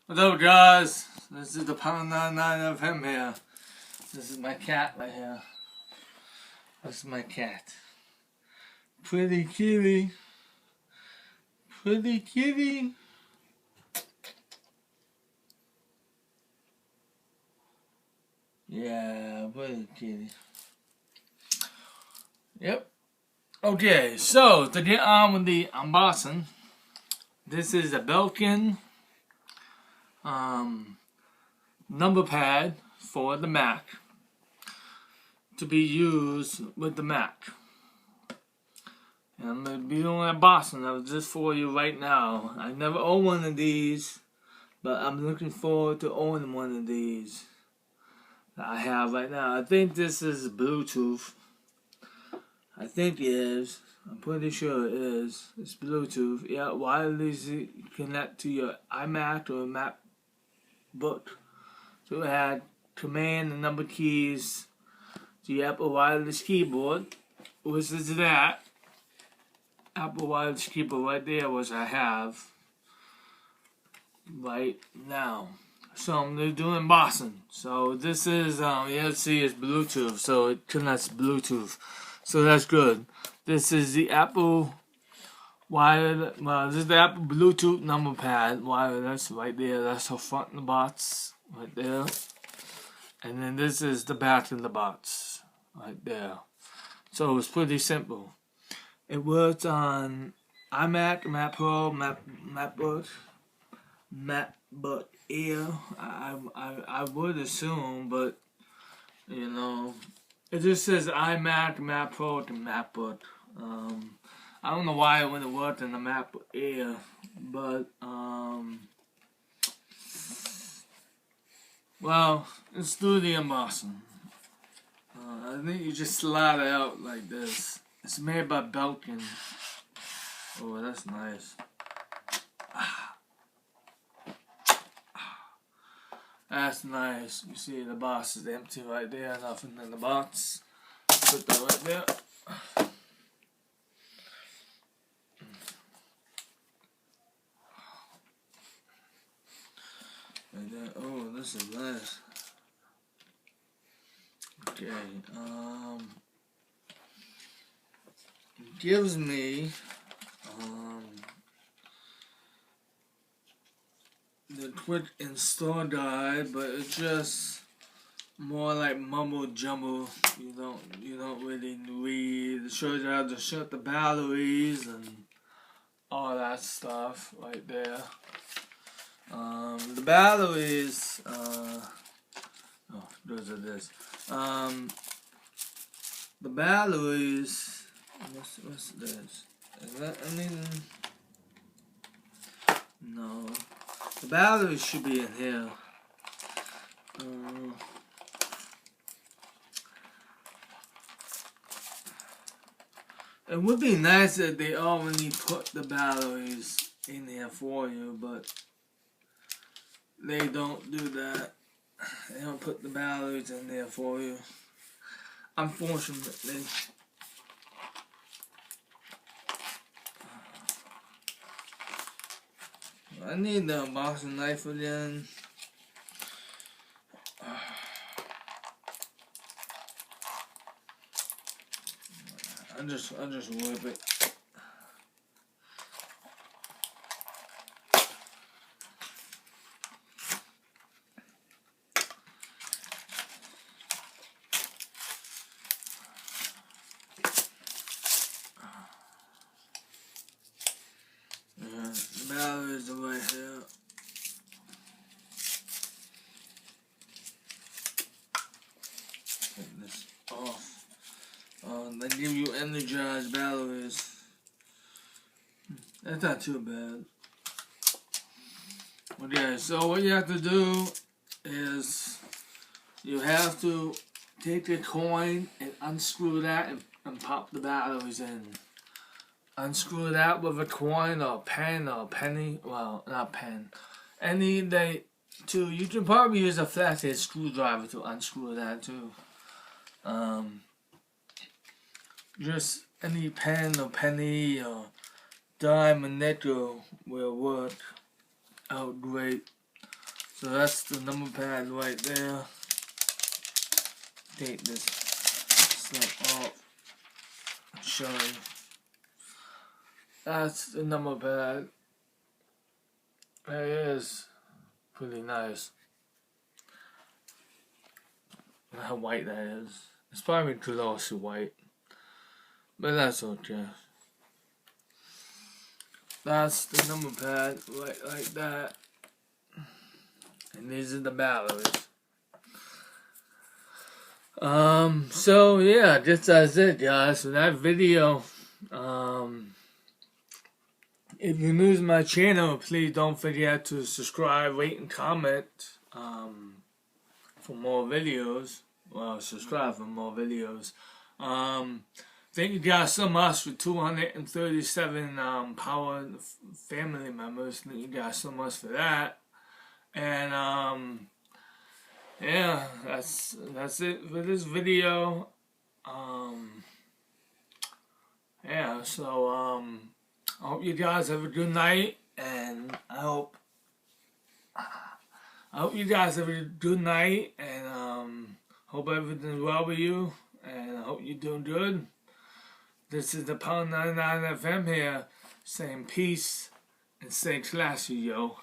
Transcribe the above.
What's up, guys? This is the Pound 99 FM here. This is my cat right here. This is my cat. Pretty kitty. Pretty kitty. Yeah, pretty kitty. Yep. Okay, so to get on with the unboxing, this is a Belkin number pad for the Mac to be used with the Mac. And I'm going to be doing an unboxing of this for you right now. I never owned one of these, but I'm looking forward to owning one of these that I have right now. I think this is Bluetooth. I think it is. I'm pretty sure it is. It's Bluetooth. Yeah, wirelessly connect to your iMac or MacBook. So it had command and number keys to your Apple wireless keyboard, which is that Apple wireless keyboard right there, which I have right now. So I'm doing unboxing. So this is you see it's Bluetooth, so it connects Bluetooth. So that's good. This is the Apple wireless. Well, this is the Apple Bluetooth number pad wireless right there. That's the front in the box right there. And then this is the back in the box right there. So it's pretty simple. It works on iMac, Mac Pro, MacBook Air. I would assume, but you know, it just says iMac, Mac Pro, and MacBook. I don't know why it wouldn't work in the MacBook Air, but well, let's do the unboxing. I think you just slide it out like this. It's made by Belkin. Oh, that's nice. That's nice. You see the box is empty right there. Nothing in the box. Put that right there. Right there. Oh, this is nice. Okay. It gives me the quick install guide, but it's just more like mumble jumble. You don't really read. It shows you how to shut the batteries and all that stuff right there. The batteries. Oh, those are this. The batteries. What's this? Is that anything? No. The batteries should be in here. It would be nice if they already put the batteries in here for you, but they don't do that. They don't put the batteries in there for you, unfortunately. I need the unboxing knife again. I just whip it. The batteries are right here. Take this off. They give you energized batteries. That's not too bad. Okay, so what you have to do is you have to take the coin and unscrew that and pop the batteries in. Unscrew that with a coin or a pen or a penny. Well, not pen. You can probably use a flathead screwdriver to unscrew that too. Just any pen or penny or dime or nickel will work out great. So that's the number pad right there. Take this stuff off. Show you. That's the number pad. It is pretty nice. How white that is. It's probably glossy white. But that's okay. That's the number pad, right like that. And these are the batteries. So yeah, just that's it, guys. So that video. If you're new to my channel, please don't forget to subscribe, rate, and comment for more videos. Well, subscribe for more videos. Thank you guys so much for 237 power family members. Thank you guys so much for that. And yeah, that's it for this video. Yeah, so I hope you guys have a good night, and I hope you guys have a good night, and hope everything's well with you, and I hope you're doing good. This is the Pound 99 FM here, saying peace and stay classy, yo.